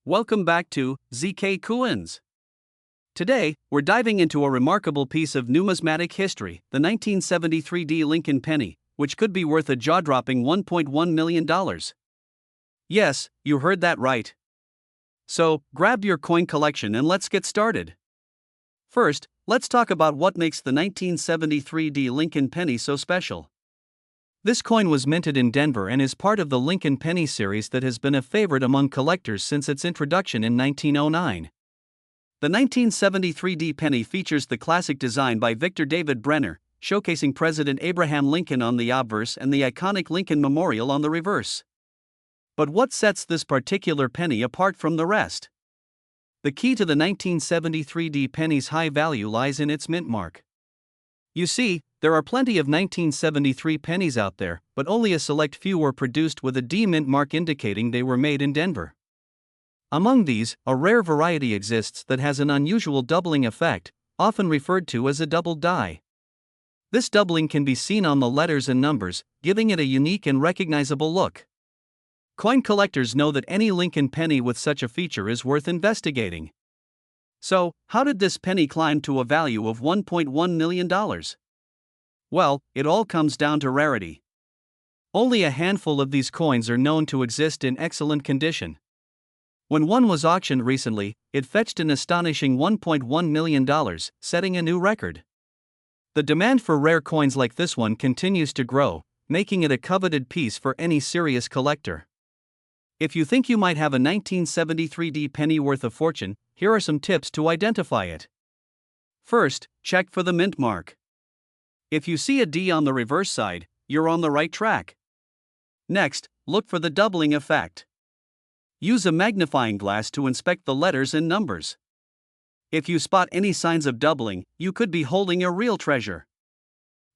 Welcome back to ZK Coins. Today, we're diving into a remarkable piece of numismatic history, the 1973 Lincoln penny, which could be worth a jaw-dropping $1.1 million. Yes, you heard that right. So, grab your coin collection and let's get started. First, let's talk about what makes the 1973 Lincoln penny so special. This coin was minted in Denver and is part of the Lincoln penny series that has been a favorite among collectors since its introduction in 1909. The 1973 penny features the classic design by Victor David Brenner, showcasing President Abraham Lincoln on the obverse and the iconic Lincoln Memorial on the reverse. But what sets this particular penny apart from the rest? The key to the 1973 penny's high value lies in its mint mark. You see, there are plenty of 1973 pennies out there, but only a select few were produced with a D mint mark indicating they were made in Denver. Among these, a rare variety exists that has an unusual doubling effect, often referred to as a double die. This doubling can be seen on the letters and numbers, giving it a unique and recognizable look. Coin collectors know that any Lincoln penny with such a feature is worth investigating. So, how did this penny climb to a value of $1.1 million? Well, it all comes down to rarity. Only a handful of these coins are known to exist in excellent condition. When one was auctioned recently, it fetched an astonishing $1.1 million, setting a new record. The demand for rare coins like this one continues to grow, making it a coveted piece for any serious collector. If you think you might have a 1973 penny worth a fortune, here are some tips to identify it. First, check for the mint mark. If you see a D on the reverse side, you're on the right track. Next, look for the doubling effect. Use a magnifying glass to inspect the letters and numbers. If you spot any signs of doubling, you could be holding a real treasure.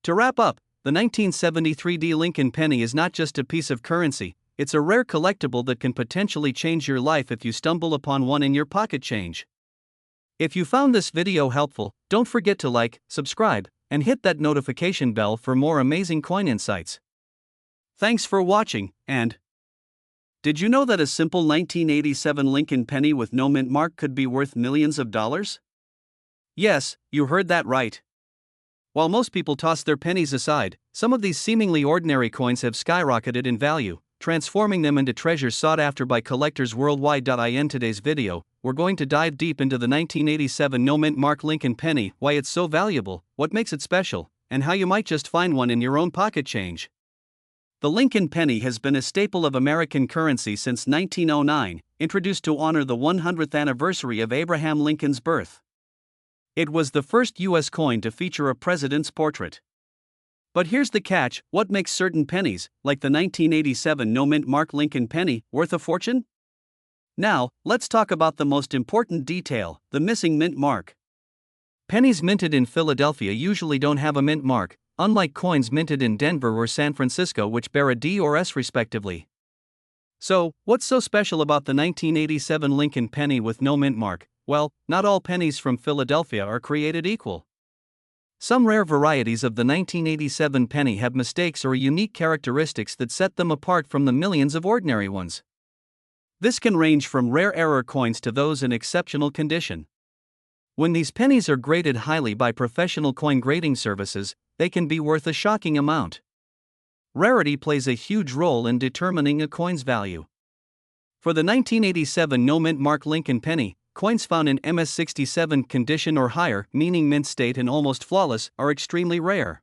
To wrap up, the 1973 Lincoln penny is not just a piece of currency, it's a rare collectible that can potentially change your life if you stumble upon one in your pocket change. If you found this video helpful, don't forget to like, subscribe, and hit that notification bell for more amazing coin insights. Thanks for watching, and did you know that a simple 1987 Lincoln penny with no mint mark could be worth millions of dollars? Yes, you heard that right. While most people toss their pennies aside, some of these seemingly ordinary coins have skyrocketed in value, transforming them into treasures sought after by collectors worldwide. In today's video, we're going to dive deep into the 1987 no mint mark Lincoln penny, why it's so valuable, what makes it special, and how you might just find one in your own pocket change. The Lincoln penny has been a staple of American currency since 1909, introduced to honor the 100th anniversary of Abraham Lincoln's birth. It was the first U.S. coin to feature a president's portrait. But here's the catch: what makes certain pennies, like the 1987 no mint mark Lincoln penny, worth a fortune? Now, let's talk about the most important detail: the missing mint mark. Pennies minted in Philadelphia usually don't have a mint mark, unlike coins minted in Denver or San Francisco which bear a D or S respectively. So, what's so special about the 1987 Lincoln penny with no mint mark? Well, not all pennies from Philadelphia are created equal. Some rare varieties of the 1987 penny have mistakes or unique characteristics that set them apart from the millions of ordinary ones. This can range from rare error coins to those in exceptional condition. When these pennies are graded highly by professional coin grading services, they can be worth a shocking amount. Rarity plays a huge role in determining a coin's value. For the 1987 no mint mark Lincoln penny, coins found in MS67 condition or higher, meaning mint state and almost flawless, are extremely rare.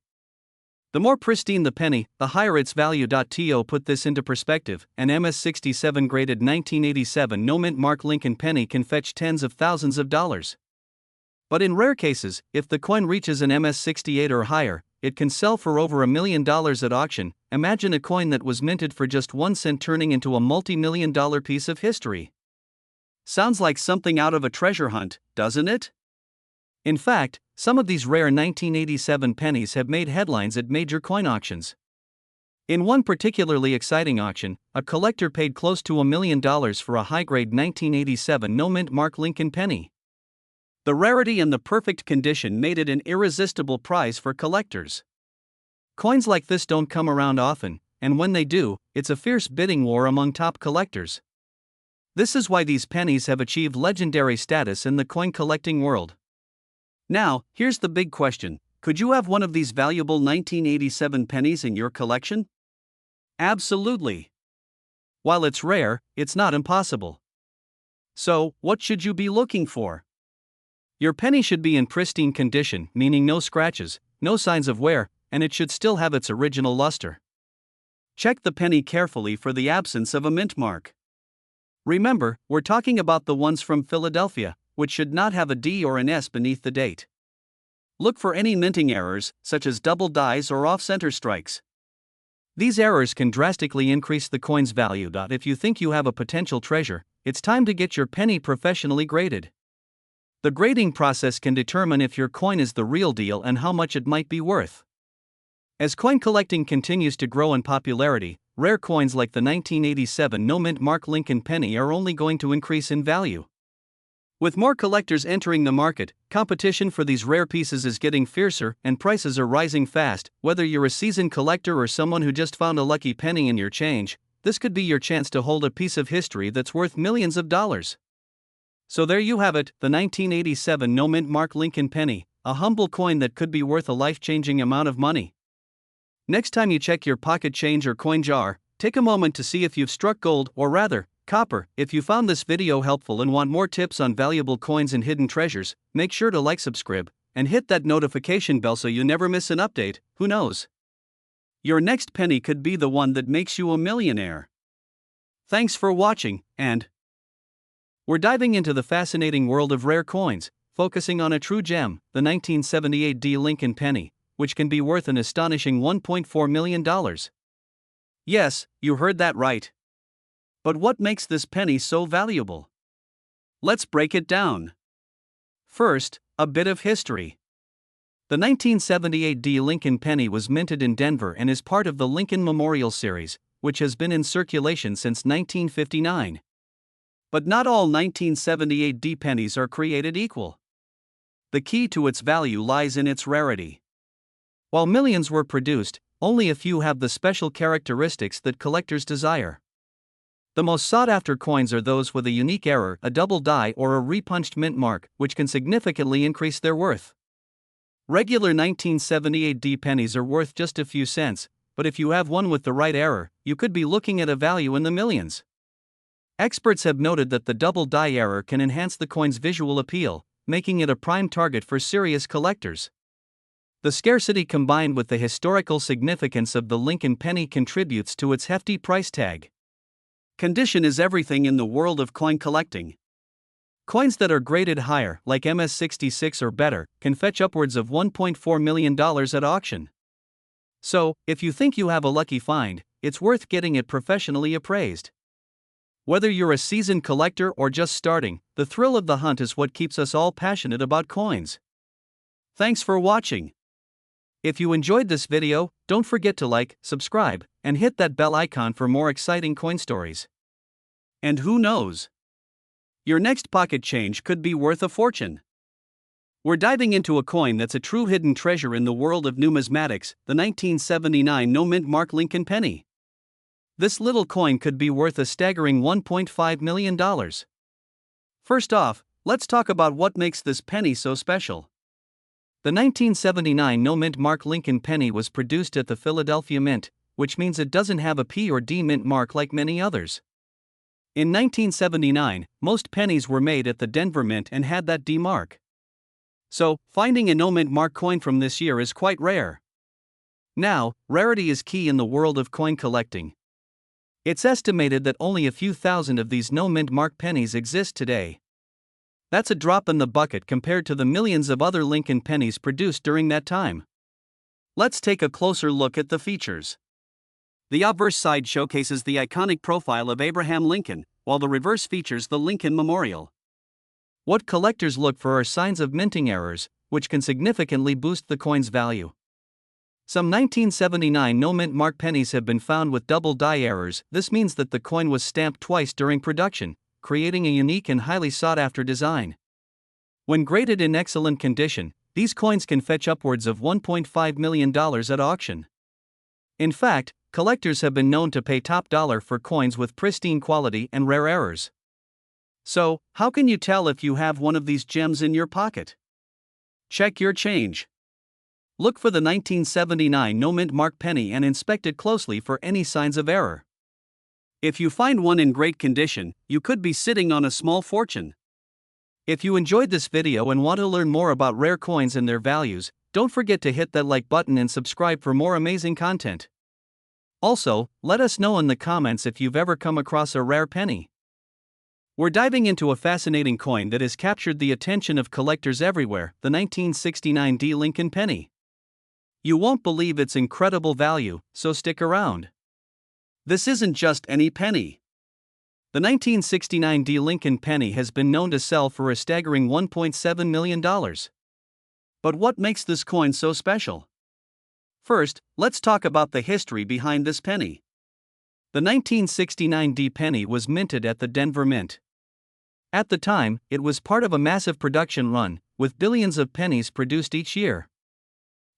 The more pristine the penny, the higher its value. To put this into perspective, an MS67 graded 1987 no mint mark Lincoln penny can fetch tens of thousands of dollars. But in rare cases, if the coin reaches an MS68 or higher, it can sell for over $1 million at auction. Imagine a coin that was minted for just 1 cent turning into a multi-million-dollar piece of history. Sounds like something out of a treasure hunt, doesn't it? In fact, some of these rare 1987 pennies have made headlines at major coin auctions. In one particularly exciting auction, a collector paid close to $1 million for a high-grade 1987 no mint mark Lincoln penny. The rarity and the perfect condition made it an irresistible prize for collectors. Coins like this don't come around often, and when they do, it's a fierce bidding war among top collectors. This is why these pennies have achieved legendary status in the coin collecting world. Now, here's the big question: could you have one of these valuable 1987 pennies in your collection? Absolutely. While it's rare, it's not impossible. So, what should you be looking for? Your penny should be in pristine condition, meaning no scratches, no signs of wear, and it should still have its original luster. Check the penny carefully for the absence of a mint mark. Remember, we're talking about the ones from Philadelphia, which should not have a D or an S beneath the date. Look for any minting errors, such as double dies or off-center strikes. These errors can drastically increase the coin's value. If you think you have a potential treasure, it's time to get your penny professionally graded. The grading process can determine if your coin is the real deal and how much it might be worth. As coin collecting continues to grow in popularity, rare coins like the 1987 no-mint mark Lincoln penny are only going to increase in value. With more collectors entering the market, competition for these rare pieces is getting fiercer and prices are rising fast. Whether you're a seasoned collector or someone who just found a lucky penny in your change, this could be your chance to hold a piece of history that's worth millions of dollars. So there you have it, the 1987 no-mint mark Lincoln penny, a humble coin that could be worth a life-changing amount of money. Next time you check your pocket change or coin jar, take a moment to see if you've struck gold, or rather, copper. If you found this video helpful and want more tips on valuable coins and hidden treasures, make sure to like, subscribe, and hit that notification bell so you never miss an update. Who knows? Your next penny could be the one that makes you a millionaire. Thanks for watching, and we're diving into the fascinating world of rare coins, focusing on a true gem, the 1978 Lincoln penny, which can be worth an astonishing $1.4 million. Yes, you heard that right. But what makes this penny so valuable? Let's break it down. First, a bit of history. The 1978 Lincoln penny was minted in Denver and is part of the Lincoln Memorial Series, which has been in circulation since 1959. But not all 1978 pennies are created equal. The key to its value lies in its rarity. While millions were produced, only a few have the special characteristics that collectors desire. The most sought-after coins are those with a unique error, a double die, or a repunched mint mark, which can significantly increase their worth. Regular 1978 pennies are worth just a few cents, but if you have one with the right error, you could be looking at a value in the millions. Experts have noted that the double die error can enhance the coin's visual appeal, making it a prime target for serious collectors. The scarcity combined with the historical significance of the Lincoln penny contributes to its hefty price tag. Condition is everything in the world of coin collecting. Coins that are graded higher, like MS-66 or better, can fetch upwards of $1.4 million at auction. So, if you think you have a lucky find, it's worth getting it professionally appraised. Whether you're a seasoned collector or just starting, the thrill of the hunt is what keeps us all passionate about coins. Thanks for watching. If you enjoyed this video, don't forget to like, subscribe, and hit that bell icon for more exciting coin stories. And who knows? Your next pocket change could be worth a fortune. We're diving into a coin that's a true hidden treasure in the world of numismatics, the 1979 no-mint mark Lincoln penny. This little coin could be worth a staggering $1.5 million. First off, let's talk about what makes this penny so special. The 1979 no-mint mark Lincoln penny was produced at the Philadelphia Mint, which means it doesn't have a P or D mint mark like many others. In 1979, most pennies were made at the Denver Mint and had that D mark. So, finding a no-mint mark coin from this year is quite rare. Now, rarity is key in the world of coin collecting. It's estimated that only a few thousand of these no-mint mark pennies exist today. That's a drop in the bucket compared to the millions of other Lincoln pennies produced during that time. Let's take a closer look at the features. The obverse side showcases the iconic profile of Abraham Lincoln, while the reverse features the Lincoln Memorial. What collectors look for are signs of minting errors, which can significantly boost the coin's value. Some 1979 no-mint mark pennies have been found with double die errors. This means that the coin was stamped twice during production, creating a unique and highly sought-after design. When graded in excellent condition, these coins can fetch upwards of $1.5 million at auction. In fact, collectors have been known to pay top dollar for coins with pristine quality and rare errors. So, how can you tell if you have one of these gems in your pocket? Check your change. Look for the 1979 no mint mark penny and inspect it closely for any signs of error. If you find one in great condition, you could be sitting on a small fortune. If you enjoyed this video and want to learn more about rare coins and their values, don't forget to hit that like button and subscribe for more amazing content. Also, let us know in the comments if you've ever come across a rare penny. We're diving into a fascinating coin that has captured the attention of collectors everywhere, the 1969 Lincoln penny. You won't believe its incredible value, so stick around. This isn't just any penny. The 1969 Lincoln penny has been known to sell for a staggering $1.7 million. But what makes this coin so special? First, let's talk about the history behind this penny. The 1969 penny was minted at the Denver Mint. At the time, it was part of a massive production run, with billions of pennies produced each year.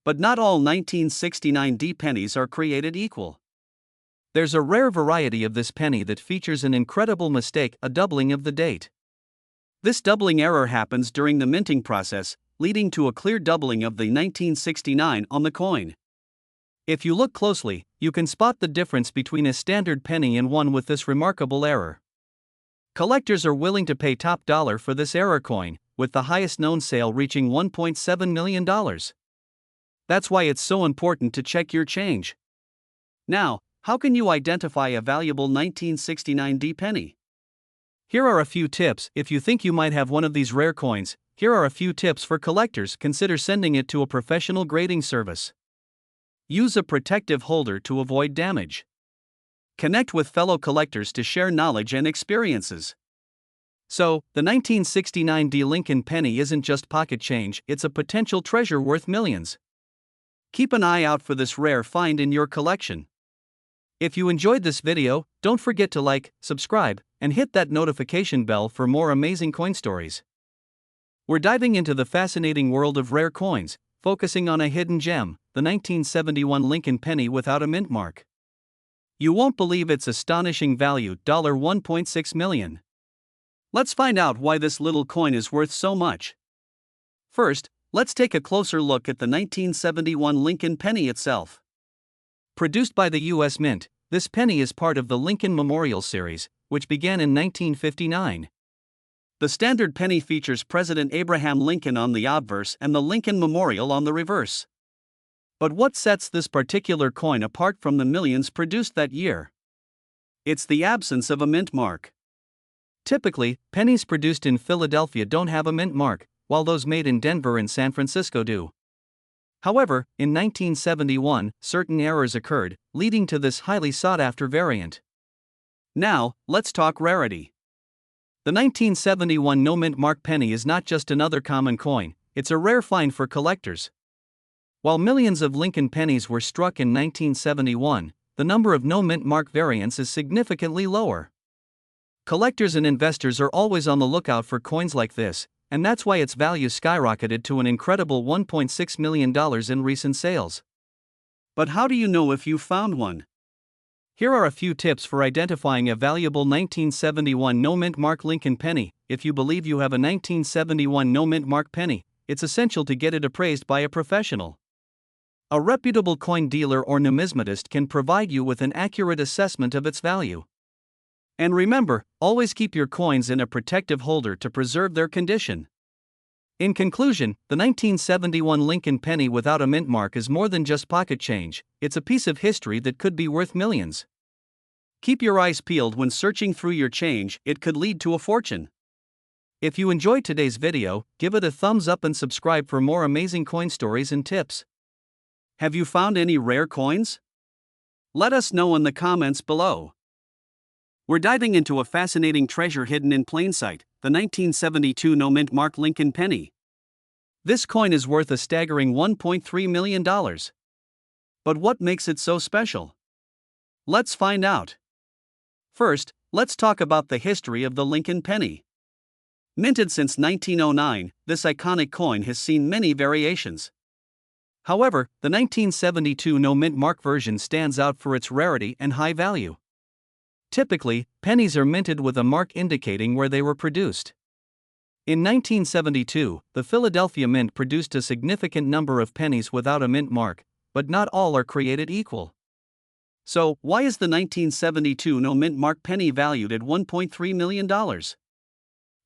But not all 1969 pennies are created equal. There's a rare variety of this penny that features an incredible mistake, a doubling of the date. This doubling error happens during the minting process, leading to a clear doubling of the 1969 on the coin. If you look closely, you can spot the difference between a standard penny and one with this remarkable error. Collectors are willing to pay top dollar for this error coin, with the highest known sale reaching $1.7 million. That's why it's so important to check your change. Now, how can you identify a valuable 1969 penny? Here are a few tips. If you think you might have one of these rare coins, here are a few tips for collectors. Consider sending it to a professional grading service. Use a protective holder to avoid damage. Connect with fellow collectors to share knowledge and experiences. So, the 1969 Lincoln penny isn't just pocket change, it's a potential treasure worth millions. Keep an eye out for this rare find in your collection. If you enjoyed this video, don't forget to like, subscribe, and hit that notification bell for more amazing coin stories. We're diving into the fascinating world of rare coins, focusing on a hidden gem, the 1971 Lincoln penny without a mint mark. You won't believe its astonishing value, $1.6 million. Let's find out why this little coin is worth so much. First, let's take a closer look at the 1971 Lincoln penny itself. Produced by the U.S. Mint, this penny is part of the Lincoln Memorial series, which began in 1959. The standard penny features President Abraham Lincoln on the obverse and the Lincoln Memorial on the reverse. But what sets this particular coin apart from the millions produced that year? It's the absence of a mint mark. Typically, pennies produced in Philadelphia don't have a mint mark, while those made in Denver and San Francisco do. However, in 1971, certain errors occurred, leading to this highly sought-after variant. Now, let's talk rarity. The 1971 no mint mark penny is not just another common coin, it's a rare find for collectors. While millions of Lincoln pennies were struck in 1971, the number of no mint mark variants is significantly lower. Collectors and investors are always on the lookout for coins like this, and that's why its value skyrocketed to an incredible $1.6 million in recent sales. But how do you know if you found one? Here are a few tips for identifying a valuable 1971 no mint mark Lincoln penny. If you believe you have a 1971 no mint mark penny, it's essential to get it appraised by a professional. A reputable coin dealer or numismatist can provide you with an accurate assessment of its value. And remember, always keep your coins in a protective holder to preserve their condition. In conclusion, the 1971 Lincoln penny without a mint mark is more than just pocket change, it's a piece of history that could be worth millions. Keep your eyes peeled when searching through your change, it could lead to a fortune. If you enjoyed today's video, give it a thumbs up and subscribe for more amazing coin stories and tips. Have you found any rare coins? Let us know in the comments below. We're diving into a fascinating treasure hidden in plain sight, the 1972 no mint mark Lincoln penny. This coin is worth a staggering $1.3 million. But what makes it so special? Let's find out. First, let's talk about the history of the Lincoln penny. Minted since 1909, this iconic coin has seen many variations. However, the 1972 no mint mark version stands out for its rarity and high value. Typically, pennies are minted with a mark indicating where they were produced. In 1972, the Philadelphia Mint produced a significant number of pennies without a mint mark, but not all are created equal. So, why is the 1972 no mint mark penny valued at $1.3 million?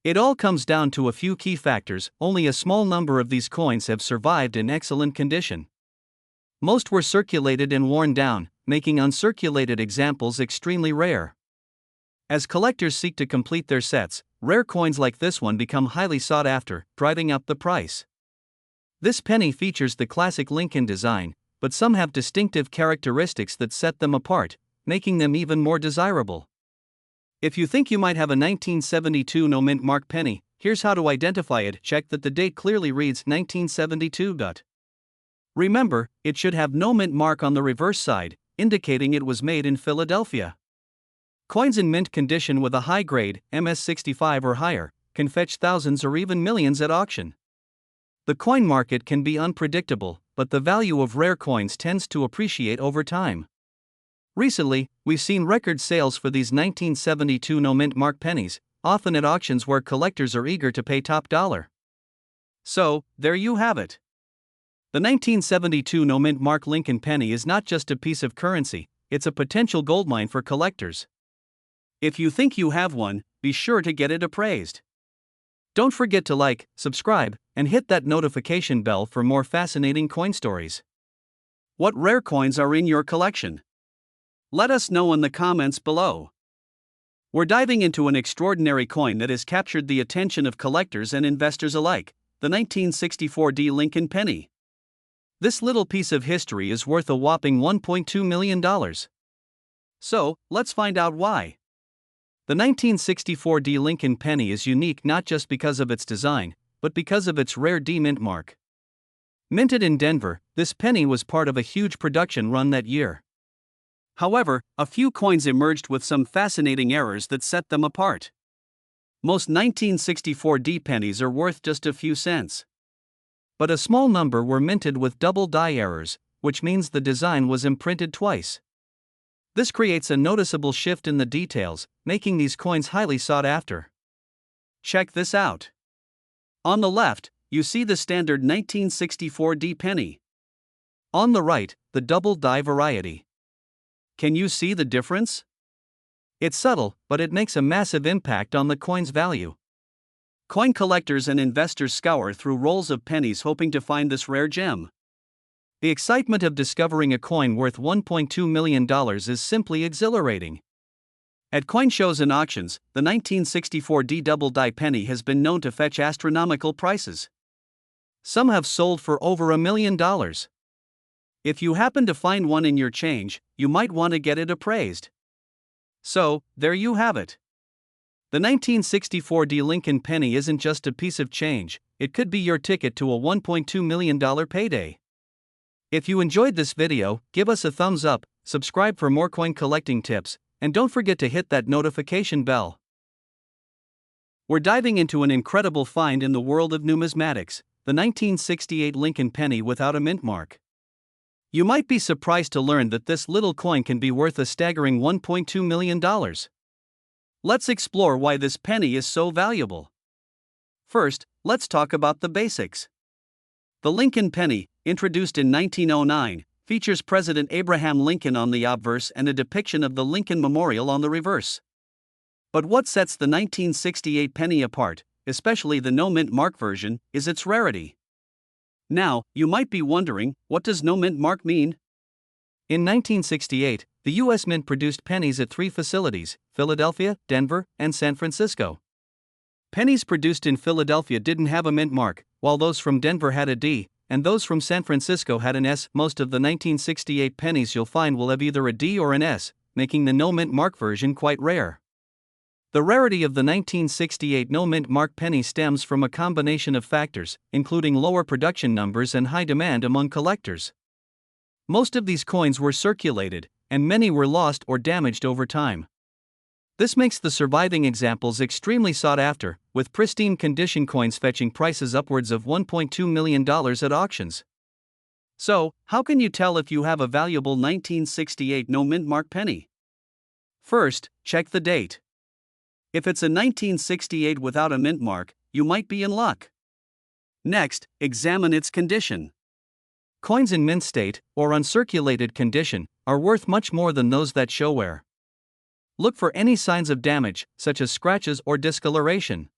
It all comes down to a few key factors. Only a small number of these coins have survived in excellent condition. Most were circulated and worn down, making uncirculated examples extremely rare. As collectors seek to complete their sets, rare coins like this one become highly sought after, driving up the price. This penny features the classic Lincoln design, but some have distinctive characteristics that set them apart, making them even more desirable. If you think you might have a 1972 no mint mark penny, here's how to identify it. Check that the date clearly reads 1972. Remember, it should have no mint mark on the reverse side, indicating it was made in Philadelphia. Coins in mint condition with a high grade, MS65 or higher, can fetch thousands or even millions at auction. The coin market can be unpredictable, but the value of rare coins tends to appreciate over time. Recently, we've seen record sales for these 1972 no mint mark pennies, often at auctions where collectors are eager to pay top dollar. So, there you have it. The 1972 no mint mark Lincoln penny is not just a piece of currency, it's a potential goldmine for collectors. If you think you have one, be sure to get it appraised. Don't forget to like, subscribe, and hit that notification bell for more fascinating coin stories. What rare coins are in your collection? Let us know in the comments below. We're diving into an extraordinary coin that has captured the attention of collectors and investors alike, the 1964 Lincoln penny. This little piece of history is worth a whopping $1.2 million. So, let's find out why. The 1964 Lincoln penny is unique not just because of its design, but because of its rare D mint mark. Minted in Denver, this penny was part of a huge production run that year. However, a few coins emerged with some fascinating errors that set them apart. Most 1964 pennies are worth just a few cents. But a small number were minted with double die errors, which means the design was imprinted twice. This creates a noticeable shift in the details, making these coins highly sought after. Check this out. On the left, you see the standard 1964 penny. On the right, the double die variety. Can you see the difference? It's subtle, but it makes a massive impact on the coin's value. Coin collectors and investors scour through rolls of pennies hoping to find this rare gem. The excitement of discovering a coin worth $1.2 million is simply exhilarating. At coin shows and auctions, the 1964 double die penny has been known to fetch astronomical prices. Some have sold for over $1 million. If you happen to find one in your change, you might want to get it appraised. So, there you have it. The 1964 Lincoln penny isn't just a piece of change, it could be your ticket to a $1.2 million payday. If you enjoyed this video, give us a thumbs up, subscribe for more coin collecting tips, and don't forget to hit that notification bell. We're diving into an incredible find in the world of numismatics, the 1968 Lincoln penny without a mint mark. You might be surprised to learn that this little coin can be worth a staggering $1.2 million. Let's explore why this penny is so valuable. First, let's talk about the basics. The Lincoln penny, introduced in 1909, features President Abraham Lincoln on the obverse and a depiction of the Lincoln Memorial on the reverse. But what sets the 1968 penny apart, especially the no mint mark version, is its rarity. Now, you might be wondering, what does no mint mark mean? In 1968, the U.S. Mint produced pennies at 3 facilities: Philadelphia, Denver, and San Francisco. Pennies produced in Philadelphia didn't have a mint mark, while those from Denver had a D, and those from San Francisco had an S. Most of the 1968 pennies you'll find will have either a D or an S, making the no mint mark version quite rare. The rarity of the 1968 no mint mark penny stems from a combination of factors, including lower production numbers and high demand among collectors. Most of these coins were circulated, and many were lost or damaged over time. This makes the surviving examples extremely sought after, with pristine condition coins fetching prices upwards of $1.2 million at auctions. So, how can you tell if you have a valuable 1968 no mint mark penny? First, check the date. If it's a 1968 without a mint mark, you might be in luck. Next, examine its condition. Coins in mint state, or uncirculated condition, are worth much more than those that show wear. Look for any signs of damage, such as scratches or discoloration.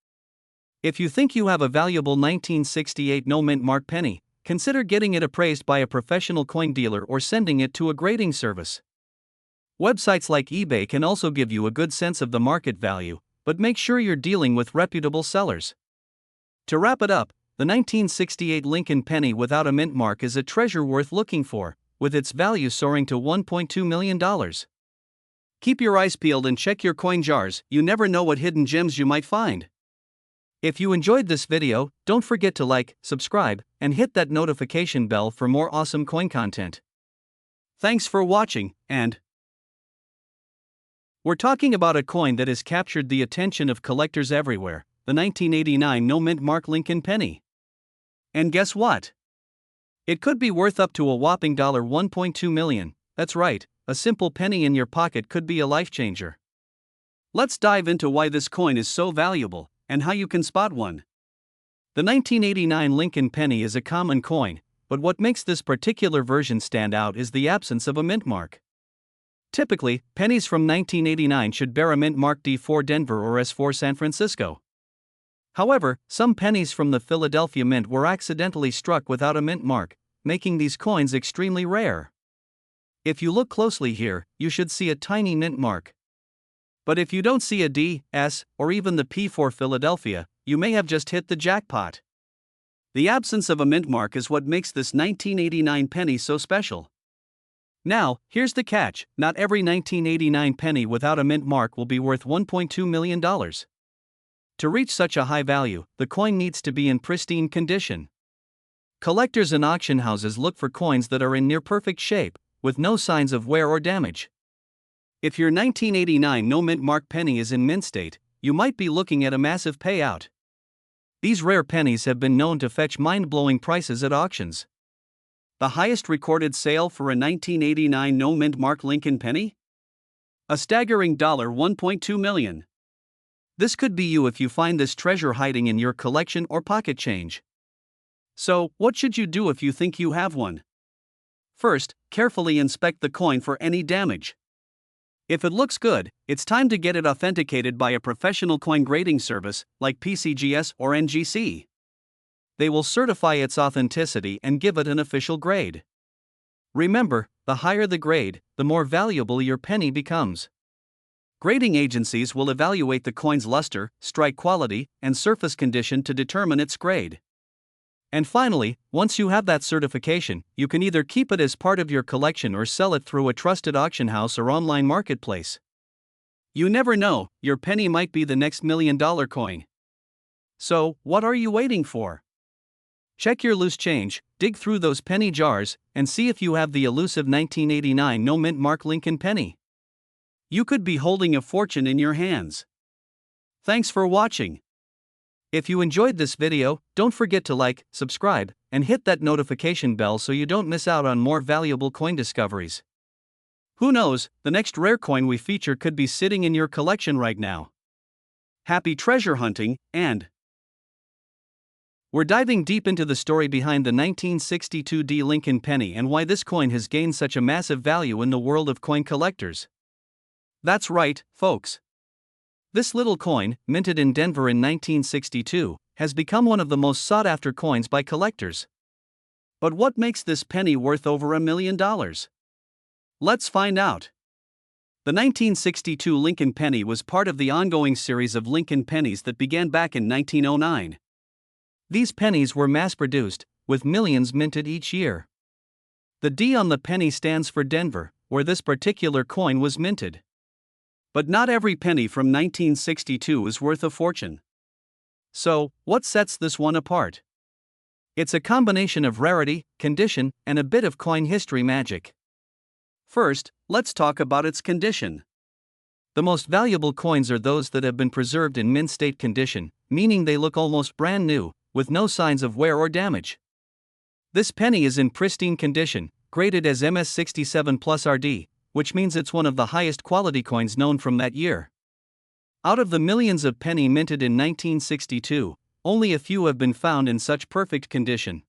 If you think you have a valuable 1968 no mint mark penny, consider getting it appraised by a professional coin dealer or sending it to a grading service. Websites like eBay can also give you a good sense of the market value, but make sure you're dealing with reputable sellers. To wrap it up, the 1968 Lincoln penny without a mint mark is a treasure worth looking for, with its value soaring to $1.2 million. Keep your eyes peeled and check your coin jars, you never know what hidden gems you might find. If you enjoyed this video, don't forget to like, subscribe, and hit that notification bell for more awesome coin content. Thanks for watching, and we're talking about a coin that has captured the attention of collectors everywhere, the 1989 no mint mark Lincoln penny. And guess what? It could be worth up to a whopping $1.2 million. That's right, a simple penny in your pocket could be a life changer. Let's dive into why this coin is so valuable, and how you can spot one. The 1989 Lincoln penny is a common coin, but what makes this particular version stand out is the absence of a mint mark. Typically, pennies from 1989 should bear a mint mark D for Denver or S for San Francisco. However, some pennies from the Philadelphia Mint were accidentally struck without a mint mark, making these coins extremely rare. If you look closely here, you should see a tiny mint mark. But if you don't see a D, S, or even the P for Philadelphia, you may have just hit the jackpot. The absence of a mint mark is what makes this 1989 penny so special. Now, here's the catch: not every 1989 penny without a mint mark will be worth $1.2 million. To reach such a high value, the coin needs to be in pristine condition. Collectors and auction houses look for coins that are in near perfect shape, with no signs of wear or damage. If your 1989 no mint mark penny is in mint state, you might be looking at a massive payout. These rare pennies have been known to fetch mind-blowing prices at auctions. The highest recorded sale for a 1989 no mint mark Lincoln penny? A staggering $1.2 million. This could be you if you find this treasure hiding in your collection or pocket change. So, what should you do if you think you have one? First, carefully inspect the coin for any damage. If it looks good, it's time to get it authenticated by a professional coin grading service, like PCGS or NGC. They will certify its authenticity and give it an official grade. Remember, the higher the grade, the more valuable your penny becomes. Grading agencies will evaluate the coin's luster, strike quality, and surface condition to determine its grade. And finally, once you have that certification, you can either keep it as part of your collection or sell it through a trusted auction house or online marketplace. You never know, your penny might be the next $1 million coin. So, what are you waiting for? Check your loose change, dig through those penny jars, and see if you have the elusive 1989 no mint mark Lincoln penny. You could be holding a fortune in your hands. Thanks for watching. If you enjoyed this video, don't forget to like, subscribe, and hit that notification bell so you don't miss out on more valuable coin discoveries. Who knows, the next rare coin we feature could be sitting in your collection right now. Happy treasure hunting, and we're diving deep into the story behind the 1962 D Lincoln penny and why this coin has gained such a massive value in the world of coin collectors. That's right, folks. This little coin, minted in Denver in 1962, has become one of the most sought-after coins by collectors. But what makes this penny worth over $1 million? Let's find out. The 1962 Lincoln penny was part of the ongoing series of Lincoln pennies that began back in 1909. These pennies were mass-produced, with millions minted each year. The D on the penny stands for Denver, where this particular coin was minted. But not every penny from 1962 is worth a fortune. So, what sets this one apart? It's a combination of rarity, condition, and a bit of coin history magic. First, let's talk about its condition. The most valuable coins are those that have been preserved in mint state condition, meaning they look almost brand new, with no signs of wear or damage. This penny is in pristine condition, graded as MS67 plus RD, which means it's one of the highest quality coins known from that year. Out of the millions of penny minted in 1962, only a few have been found in such perfect condition.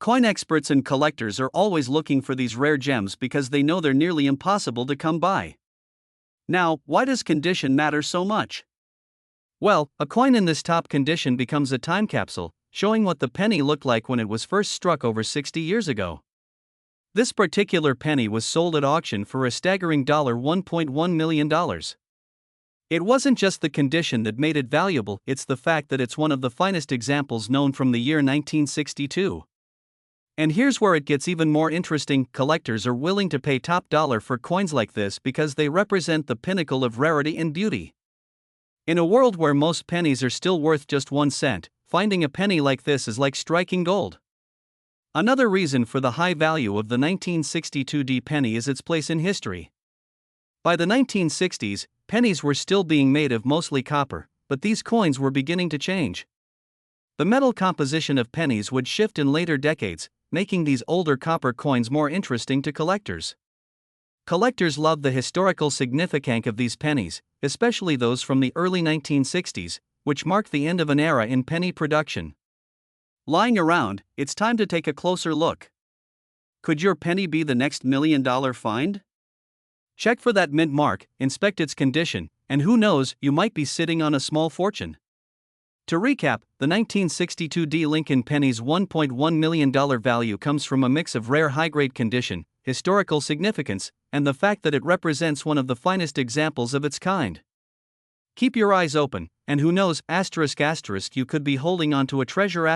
Coin experts and collectors are always looking for these rare gems because they know they're nearly impossible to come by. Now, why does condition matter so much? Well, a coin in this top condition becomes a time capsule, showing what the penny looked like when it was first struck over 60 years ago. This particular penny was sold at auction for a staggering $1.1 million. It wasn't just the condition that made it valuable, it's the fact that it's one of the finest examples known from the year 1962. And here's where it gets even more interesting: collectors are willing to pay top dollar for coins like this because they represent the pinnacle of rarity and beauty. In a world where most pennies are still worth just 1 cent, finding a penny like this is like striking gold. Another reason for the high value of the 1962 penny is its place in history. By the 1960s, pennies were still being made of mostly copper, but these coins were beginning to change. The metal composition of pennies would shift in later decades, making these older copper coins more interesting to collectors. Collectors love the historical significance of these pennies, especially those from the early 1960s, which marked the end of an era in penny production. Lying around, it's time to take a closer look. Could your penny be the next $1 million find? Check for that mint mark, inspect its condition, and who knows, you might be sitting on a small fortune. To recap, the 1962 Lincoln penny's $1.1 million value comes from a mix of rare high-grade condition, historical significance, and the fact that it represents one of the finest examples of its kind. Keep your eyes open, and who knows, you could be holding on to a treasure.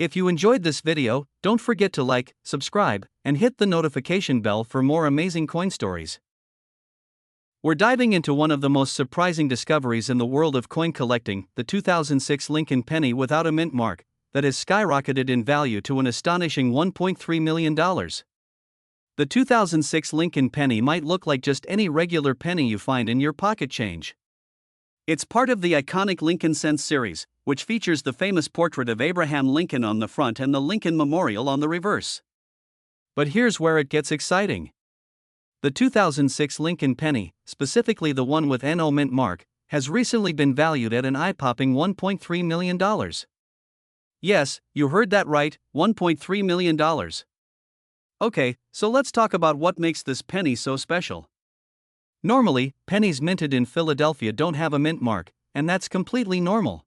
If you enjoyed this video, don't forget to like, subscribe, and hit the notification bell for more amazing coin stories. We're diving into one of the most surprising discoveries in the world of coin collecting, the 2006 Lincoln penny without a mint mark, that has skyrocketed in value to an astonishing $1.3 million. The 2006 Lincoln penny might look like just any regular penny you find in your pocket change. It's part of the iconic Lincoln Cents series, which features the famous portrait of Abraham Lincoln on the front and the Lincoln Memorial on the reverse. But here's where it gets exciting. The 2006 Lincoln penny, specifically the one with no mint mark, has recently been valued at an eye-popping $1.3 million. Yes, you heard that right, $1.3 million. Okay, so let's talk about what makes this penny so special. Normally, pennies minted in Philadelphia don't have a mint mark, and that's completely normal.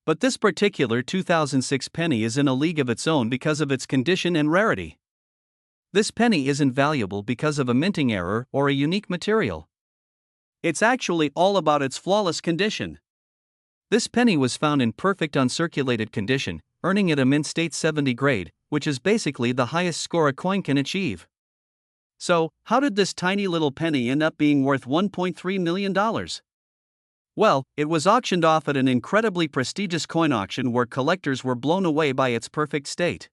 But this particular 2006 penny is in a league of its own because of its condition and rarity. This penny isn't valuable because of a minting error or a unique material. It's actually all about its flawless condition. This penny was found in perfect uncirculated condition, earning it a mint state 70 grade, which is basically the highest score a coin can achieve. So, how did this tiny little penny end up being worth $1.3 million? Well, it was auctioned off at an incredibly prestigious coin auction where collectors were blown away by its perfect state.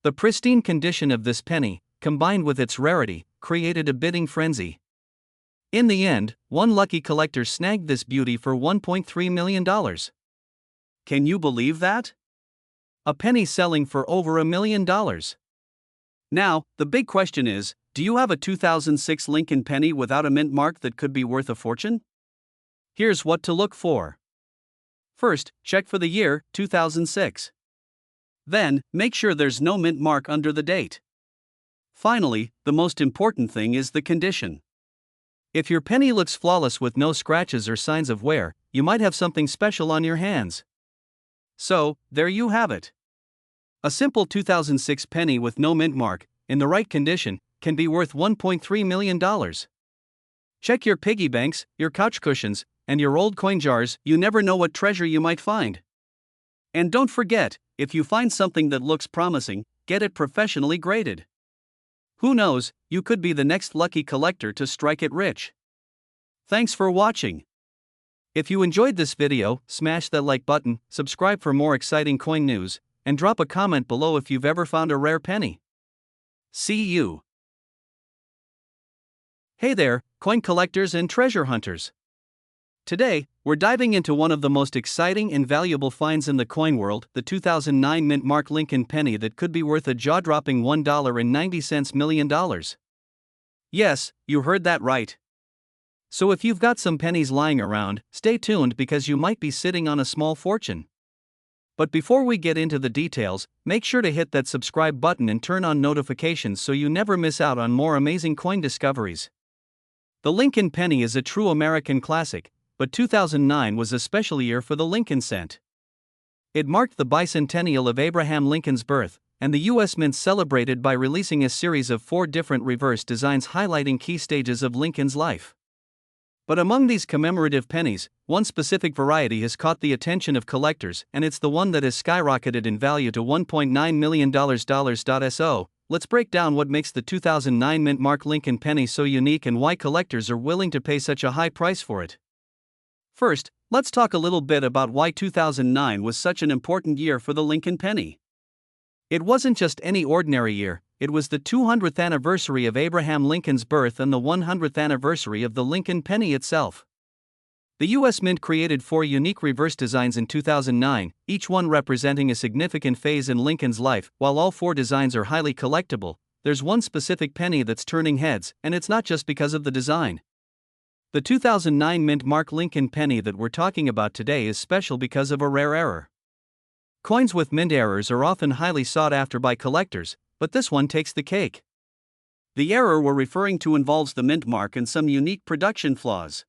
The pristine condition of this penny, combined with its rarity, created a bidding frenzy. In the end, one lucky collector snagged this beauty for $1.3 million. Can you believe that? A penny selling for over $1 million. Now, the big question is, do you have a 2006 Lincoln penny without a mint mark that could be worth a fortune? Here's what to look for. First, check for the year, 2006. Then, make sure there's no mint mark under the date. Finally, the most important thing is the condition. If your penny looks flawless with no scratches or signs of wear, you might have something special on your hands. So, there you have it. A simple 2006 penny with no mint mark, in the right condition, can be worth $1.3 million. Check your piggy banks, your couch cushions, and your old coin jars. You never know what treasure you might find. And don't forget, if you find something that looks promising, get it professionally graded. Who knows, you could be the next lucky collector to strike it rich. Thanks for watching. If you enjoyed this video, smash that like button, subscribe for more exciting coin news, and drop a comment below if you've ever found a rare penny. See you. Hey there, coin collectors and treasure hunters. Today, we're diving into one of the most exciting and valuable finds in the coin world, the 2009 mint mark Lincoln penny that could be worth a jaw-dropping $1.90 million. Yes, you heard that right. So if you've got some pennies lying around, stay tuned because you might be sitting on a small fortune. But before we get into the details, make sure to hit that subscribe button and turn on notifications so you never miss out on more amazing coin discoveries. The Lincoln penny is a true American classic, but 2009 was a special year for the Lincoln cent. It marked the bicentennial of Abraham Lincoln's birth, and the U.S. Mint celebrated by releasing a series of 4 different reverse designs highlighting key stages of Lincoln's life. But among these commemorative pennies, one specific variety has caught the attention of collectors, and it's the one that has skyrocketed in value to $1.9 million. So, let's break down what makes the 2009 Mint Mark Lincoln penny so unique and why collectors are willing to pay such a high price for it. First, let's talk a little bit about why 2009 was such an important year for the Lincoln penny. It wasn't just any ordinary year, it was the 200th anniversary of Abraham Lincoln's birth and the 100th anniversary of the Lincoln penny itself. The U.S. Mint created 4 unique reverse designs in 2009, each one representing a significant phase in Lincoln's life. While all 4 designs are highly collectible, there's one specific penny that's turning heads, and it's not just because of the design. The 2009 Mint Mark Lincoln penny that we're talking about today is special because of a rare error. Coins with mint errors are often highly sought after by collectors, but this one takes the cake. The error we're referring to involves the mint mark and some unique production flaws.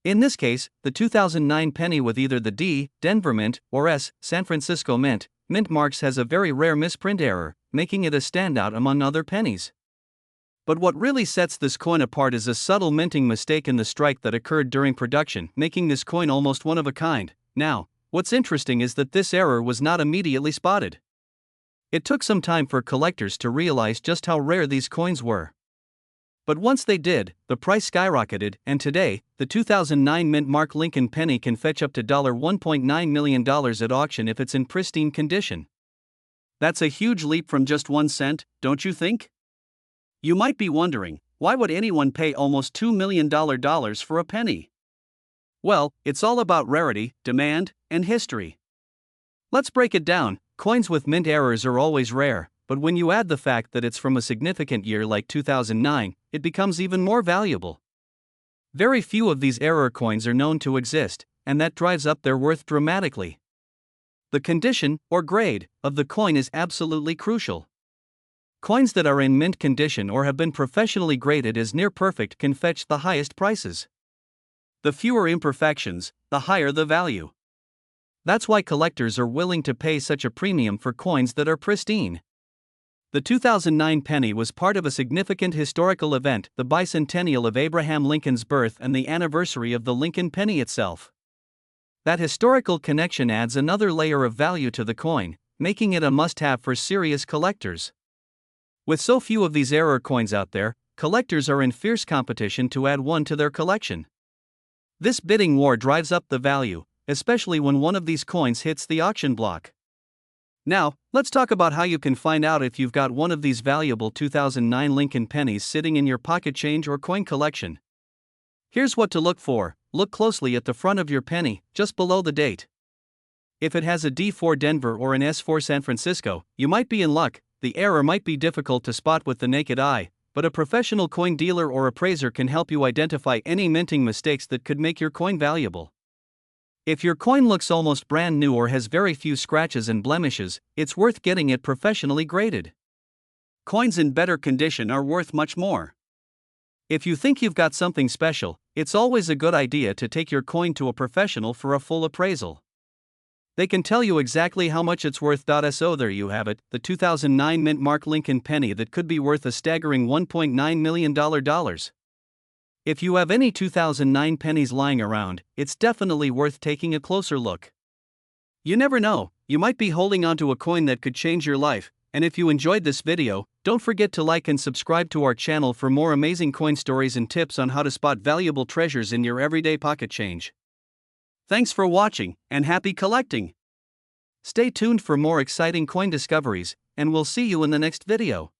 In this case, the 2009 penny with either the D, Denver Mint, or S, San Francisco Mint, mint marks has a very rare misprint error, making it a standout among other pennies. But what really sets this coin apart is a subtle minting mistake in the strike that occurred during production, making this coin almost one of a kind. Now, what's interesting is that this error was not immediately spotted. It took some time for collectors to realize just how rare these coins were. But once they did, the price skyrocketed, and today, the 2009 Mint Mark Lincoln penny can fetch up to $1.9 million at auction if it's in pristine condition. That's a huge leap from just 1 cent, don't you think? You might be wondering, why would anyone pay almost $2 million for a penny? Well, it's all about rarity, demand, and history. Let's break it down. Coins with mint errors are always rare, but when you add the fact that it's from a significant year like 2009, it becomes even more valuable. Very few of these error coins are known to exist, and that drives up their worth dramatically. The condition, or grade, of the coin is absolutely crucial. Coins that are in mint condition or have been professionally graded as near perfect can fetch the highest prices. The fewer imperfections, the higher the value. That's why collectors are willing to pay such a premium for coins that are pristine. The 2009 penny was part of a significant historical event, the bicentennial of Abraham Lincoln's birth and the anniversary of the Lincoln penny itself. That historical connection adds another layer of value to the coin, making it a must-have for serious collectors. With so few of these error coins out there, collectors are in fierce competition to add one to their collection. This bidding war drives up the value, especially when one of these coins hits the auction block. Now, let's talk about how you can find out if you've got one of these valuable 2009 Lincoln pennies sitting in your pocket change or coin collection. Here's what to look for. Look closely at the front of your penny, just below the date. If it has a D4 Denver or an S4 San Francisco, you might be in luck. The error might be difficult to spot with the naked eye, but a professional coin dealer or appraiser can help you identify any minting mistakes that could make your coin valuable. If your coin looks almost brand new or has very few scratches and blemishes, it's worth getting it professionally graded. Coins in better condition are worth much more. If you think you've got something special, it's always a good idea to take your coin to a professional for a full appraisal. They can tell you exactly how much it's worth. So there you have it, the 2009 Mint Mark Lincoln penny that could be worth a staggering $1.9 million. If you have any 2009 pennies lying around, it's definitely worth taking a closer look. You never know, you might be holding onto a coin that could change your life, and if you enjoyed this video, don't forget to like and subscribe to our channel for more amazing coin stories and tips on how to spot valuable treasures in your everyday pocket change. Thanks for watching, and happy collecting! Stay tuned for more exciting coin discoveries, and we'll see you in the next video.